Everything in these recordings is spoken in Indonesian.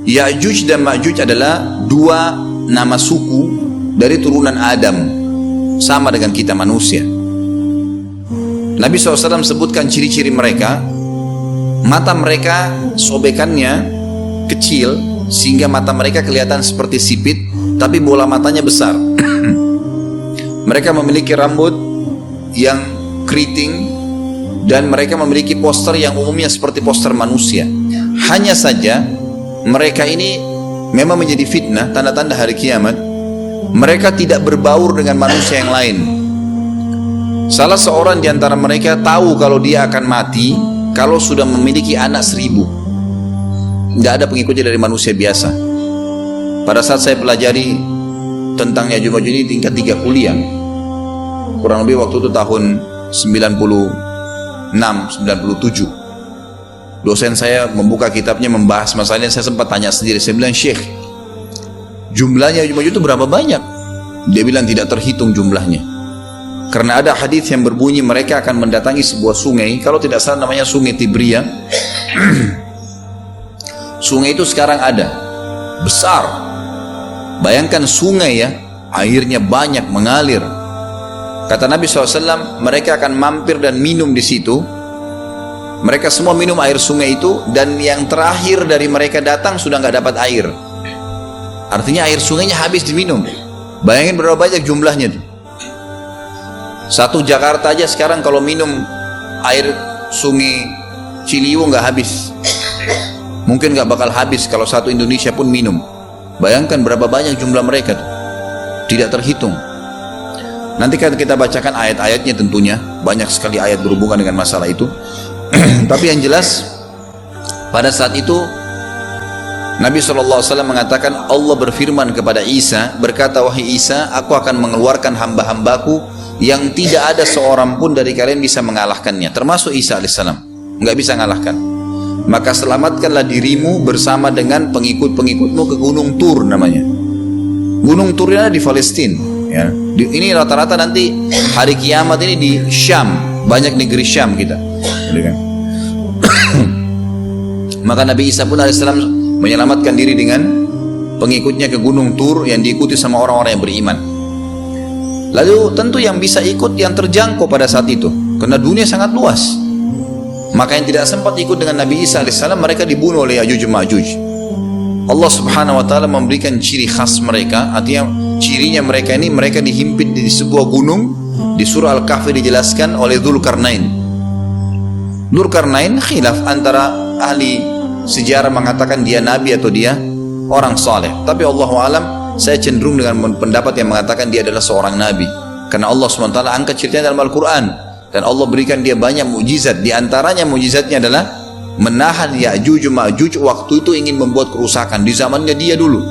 Ya'juj dan Ma'juj adalah dua nama suku dari turunan Adam, sama dengan kita manusia. Nabi SAW sebutkan ciri-ciri mereka. Mata mereka sobekannya kecil sehingga mata mereka kelihatan seperti sipit, tapi bola matanya besar. Mereka memiliki rambut yang keriting dan mereka memiliki poster yang umumnya seperti poster manusia. Hanya saja mereka ini memang menjadi fitnah, tanda-tanda hari kiamat. Mereka tidak berbaur dengan manusia yang lain. Salah seorang di antara mereka tahu kalau dia akan mati kalau sudah memiliki anak 1000. Tidak ada pengikutnya dari manusia biasa. Pada saat saya pelajari tentang Ya'juj Ma'juj ini tingkat 3 kuliah, kurang lebih waktu itu tahun 96, 97, dosen saya membuka kitabnya membahas masalah ini. Saya sempat tanya sendiri, saya bilang, Syekh, jumlahnya Ya'juj Ma'juj itu berapa banyak? Dia bilang tidak terhitung jumlahnya. Karena ada hadis yang berbunyi mereka akan mendatangi sebuah sungai, kalau tidak salah namanya Sungai Tibria. Sungai itu sekarang ada, besar. Bayangkan sungai ya, airnya banyak mengalir. Kata Nabi SAW, mereka akan mampir dan minum di situ. Mereka semua minum air sungai itu, dan yang terakhir dari mereka datang sudah nggak dapat air. Artinya air sungainya habis diminum. Bayangin berapa banyak jumlahnya tuh. Satu Jakarta aja sekarang kalau minum air sungai Ciliwung nggak habis. Mungkin nggak bakal habis kalau satu Indonesia pun minum. Bayangkan berapa banyak jumlah mereka tuh. Tidak terhitung. Nanti kan kita bacakan ayat-ayatnya tentunya. Banyak sekali ayat berhubungan dengan masalah itu. Tapi yang jelas pada saat itu Nabi SAW mengatakan, Allah berfirman kepada Isa, berkata, wahai Isa, aku akan mengeluarkan hamba-hambaku yang tidak ada seorang pun dari kalian bisa mengalahkannya, termasuk Isa alaihissalam, nggak bisa mengalahkan. Maka selamatkanlah dirimu bersama dengan pengikut-pengikutmu ke Gunung Tur namanya. Gunung Tur ada di Palestina. Ya. Ini rata-rata nanti hari kiamat ini di Syam, banyak negeri Syam kita. Maka Nabi Isa pun alaihissalam menyelamatkan diri dengan pengikutnya ke Gunung Tur yang diikuti sama orang-orang yang beriman. Lalu tentu yang bisa ikut yang terjangkau pada saat itu, karena dunia sangat luas. Maka yang tidak sempat ikut dengan Nabi Isa alaihissalam, mereka dibunuh oleh Ya'juj Ma'juj. Allah subhanahu wa ta'ala memberikan ciri khas mereka. Artinya cirinya mereka ini, mereka dihimpit di sebuah gunung. Di surah Al-Kahfi dijelaskan oleh Dzulkarnain. Dzulkarnain khilaf antara ahli sejarah mengatakan dia nabi atau dia orang saleh. Tapi Allahu alam, saya cenderung dengan pendapat yang mengatakan dia adalah seorang nabi, karena Allah SWT angkat ceritanya dalam Al-Quran, dan Allah berikan dia banyak mukjizat. Di antaranya mukjizatnya adalah menahan Ya'juj Ma'juj waktu itu ingin membuat kerusakan di zamannya dia dulu.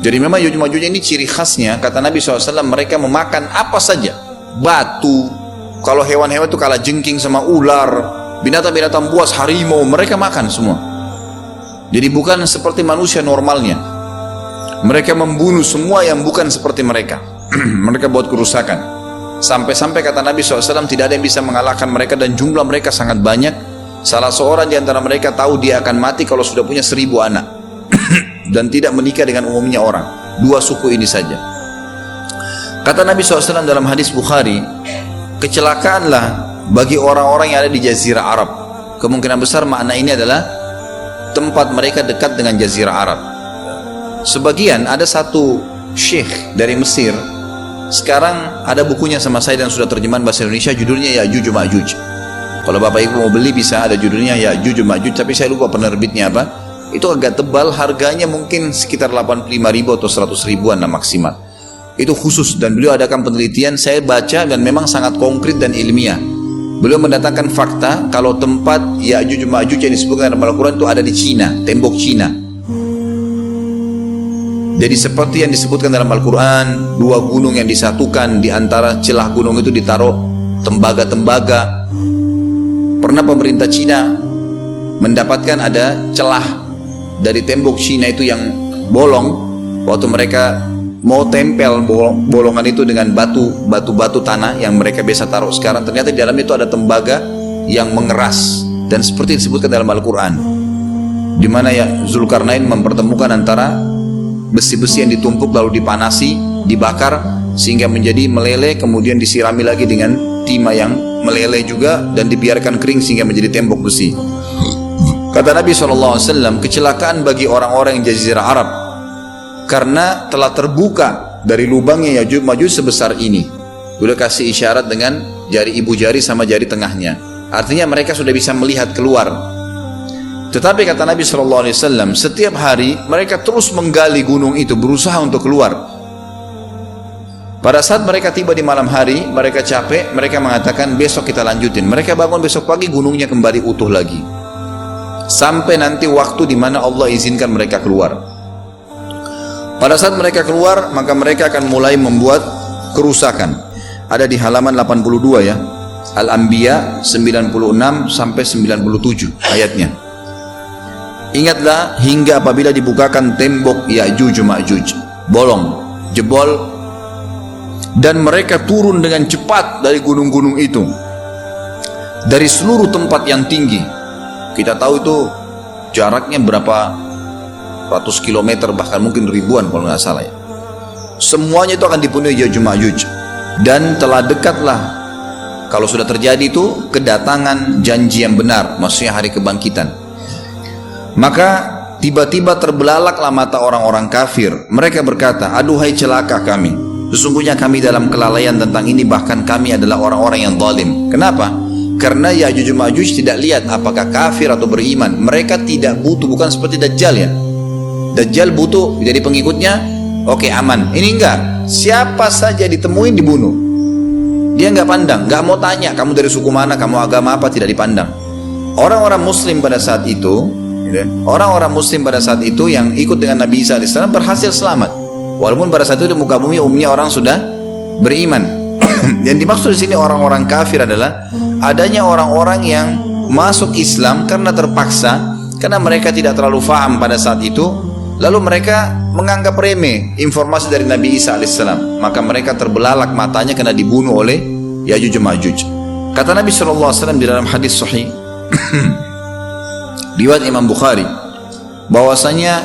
Jadi memang Ya'juj Ma'juj ini ciri khasnya, kata Nabi SAW, mereka memakan apa saja, batu. Kalau hewan-hewan itu kalah jengking sama ular, binatang-binatang buas, harimau, mereka makan semua. Jadi bukan seperti manusia normalnya. Mereka membunuh semua yang bukan seperti mereka. Mereka buat kerusakan. Sampai-sampai kata Nabi SAW, tidak ada yang bisa mengalahkan mereka, dan jumlah mereka sangat banyak. Salah seorang di antara mereka tahu dia akan mati kalau sudah punya 1000 anak. Dan tidak menikah dengan umumnya orang. 2 suku ini saja. Kata Nabi SAW dalam hadis Bukhari, kecelakaanlah bagi orang-orang yang ada di Jazirah Arab. Kemungkinan besar makna ini adalah tempat mereka dekat dengan Jazirah Arab. Sebagian, ada satu syekh dari Mesir, sekarang ada bukunya sama saya dan sudah terjemahan bahasa Indonesia, judulnya Ya'juj Ma'juj. Kalau Bapak Ibu mau beli bisa, ada judulnya Ya'juj Ma'juj, tapi saya lupa penerbitnya apa. Itu agak tebal, harganya mungkin sekitar 85.000 atau 100 ribuan lah maksimal. Itu khusus, dan beliau adakan penelitian, saya baca dan memang sangat konkret dan ilmiah. Beliau mendatangkan fakta kalau tempat Ya'juj Ma'juj yang disebutkan dalam Al-Quran itu ada di Cina, tembok Cina. Jadi seperti yang disebutkan dalam Al-Quran, 2 gunung yang disatukan, di antara celah gunung itu ditaruh tembaga-tembaga. Pernah pemerintah Cina mendapatkan ada celah dari tembok Cina itu yang bolong. Waktu mereka mau tempel bolongan itu dengan batu tanah yang mereka biasa taruh sekarang, ternyata di dalam itu ada tembaga yang mengeras, dan seperti disebutkan dalam Al-Quran. di mana ya Zulkarnain mempertemukan antara besi-besi yang ditumpuk lalu dipanasi, dibakar sehingga menjadi meleleh, kemudian disirami lagi dengan timah yang meleleh juga dan dibiarkan kering sehingga menjadi tembok besi. Kata Nabi SAW, kecelakaan bagi orang-orang Jazirah Arab karena telah terbuka dari lubangnya Yajuj Majuj sebesar ini. Udah kasih isyarat dengan jari ibu jari sama jari tengahnya. Artinya mereka sudah bisa melihat keluar. Tetapi kata Nabi SAW, setiap hari mereka terus menggali gunung itu, berusaha untuk keluar. Pada saat mereka tiba di malam hari, mereka capek, mereka mengatakan besok kita lanjutin. Mereka bangun besok pagi, gunungnya kembali utuh lagi. Sampai nanti waktu di mana Allah izinkan mereka keluar. Pada saat mereka keluar, maka mereka akan mulai membuat kerusakan. Ada di halaman 82 ya. Al-Anbiya 96 sampai 97 ayatnya. Ingatlah hingga apabila dibukakan tembok Ya'juj Ma'juj, bolong, jebol, dan mereka turun dengan cepat dari gunung-gunung itu, dari seluruh tempat yang tinggi. Kita tahu itu jaraknya berapa ratus kilometer, bahkan mungkin ribuan kalau nggak salah ya. Semuanya itu akan dipenuhi Ya'juj Ma'juj. Dan telah dekatlah, kalau sudah terjadi itu, kedatangan janji yang benar, maksudnya hari kebangkitan. Maka tiba-tiba terbelalaklah mata orang-orang kafir. Mereka berkata, aduhai celaka kami, sesungguhnya kami dalam kelalaian tentang ini, bahkan kami adalah orang-orang yang zalim. Kenapa? Karena Ya'juj Ma'juj tidak lihat apakah kafir atau beriman. Mereka tidak butuh, bukan seperti Dajjal ya. Dajjal butuh jadi pengikutnya, oke, aman. Ini enggak, siapa saja ditemuin dibunuh. Dia enggak pandang, enggak mau tanya kamu dari suku mana, kamu agama apa, tidak dipandang. Orang-orang muslim pada saat itu, orang-orang muslim pada saat itu yang ikut dengan Nabi Isa AS berhasil selamat. Walaupun pada saat itu di muka bumi umumnya orang sudah beriman. Yang dimaksud di sini orang-orang kafir adalah adanya orang-orang yang masuk Islam karena terpaksa, karena mereka tidak terlalu faham pada saat itu, lalu mereka menganggap remeh informasi dari Nabi Isa AS. Maka mereka terbelalak matanya karena dibunuh oleh Ya'juj Ma'juj. Kata Nabi SAW di dalam hadis sahih riwayat Imam Bukhari, bahwasanya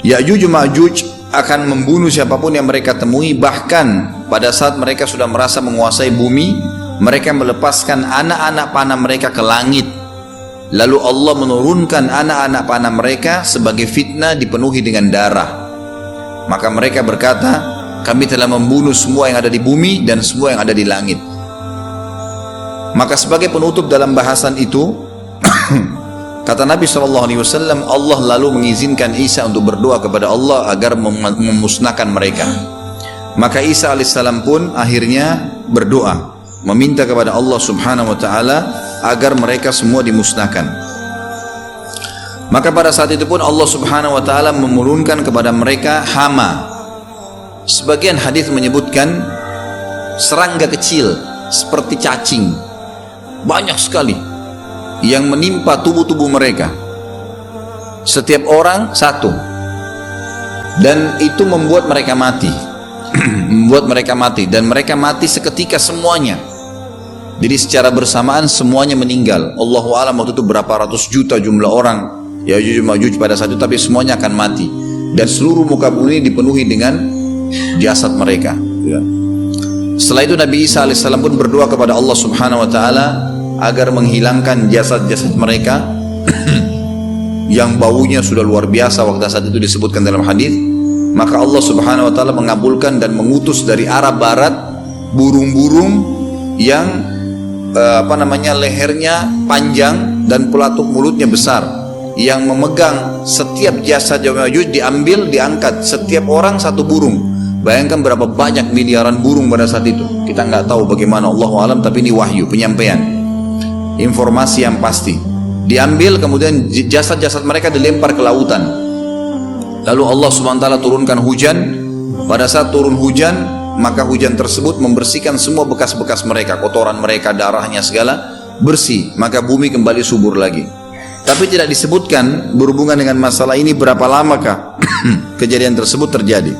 Ya'juj Ma'juj akan membunuh siapapun yang mereka temui. Bahkan pada saat mereka sudah merasa menguasai bumi, mereka melepaskan anak-anak panah mereka ke langit, lalu Allah menurunkan anak-anak panah mereka sebagai fitnah dipenuhi dengan darah. Maka mereka berkata, kami telah membunuh semua yang ada di bumi dan semua yang ada di langit. Maka sebagai penutup dalam bahasan itu kata Nabi SAW, Allah lalu mengizinkan Isa untuk berdoa kepada Allah agar memusnahkan mereka. Maka Isa alaihissalam pun akhirnya berdoa, meminta kepada Allah subhanahu wa ta'ala agar mereka semua dimusnahkan. Maka pada saat itu pun Allah subhanahu wa ta'ala menurunkan kepada mereka hama. Sebagian hadis menyebutkan serangga kecil seperti cacing, banyak sekali yang menimpa tubuh-tubuh mereka, setiap orang satu, dan itu membuat mereka mati. Membuat mereka mati, dan mereka mati seketika semuanya. Jadi secara bersamaan semuanya meninggal. Allahu a'lam waktu itu berapa ratus juta jumlah orang Ya'juj Ma'juj pada saat itu, tapi semuanya akan mati dan seluruh muka bumi dipenuhi dengan jasad mereka ya. Setelah itu Nabi Isa alaihissalam pun berdoa kepada Allah subhanahu wa ta'ala agar menghilangkan jasad-jasad mereka yang baunya sudah luar biasa waktu saat itu disebutkan dalam hadis. Maka Allah subhanahu wa ta'ala mengabulkan dan mengutus dari arah barat burung-burung yang lehernya panjang dan pelatuk mulutnya besar, yang memegang setiap jasad Ya'juj diambil, diangkat, setiap orang satu burung. Bayangkan berapa banyak miliaran burung pada saat itu. Kita nggak tahu bagaimana, Allahu a'lam, tapi ini wahyu, penyampaian informasi yang pasti. Diambil, kemudian jasad-jasad mereka dilempar ke lautan. Lalu Allah SWT turunkan hujan. Pada saat turun hujan, maka hujan tersebut membersihkan semua bekas-bekas mereka, kotoran mereka, darahnya segala bersih. Maka bumi kembali subur lagi. Tapi tidak disebutkan berhubungan dengan masalah ini berapa lamakah kejadian tersebut terjadi.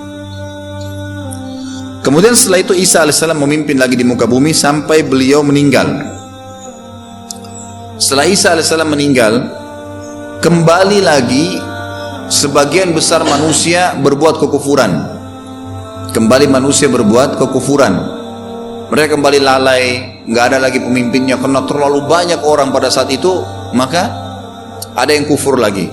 Kemudian setelah itu Isa alaihissalam memimpin lagi di muka bumi sampai beliau meninggal. Setelah Isa alaihissalam meninggal, kembali lagi sebagian besar manusia berbuat kekufuran. Kembali manusia berbuat kekufuran. Mereka kembali lalai, nggak ada lagi pemimpinnya karena terlalu banyak orang pada saat itu, maka ada yang kufur lagi.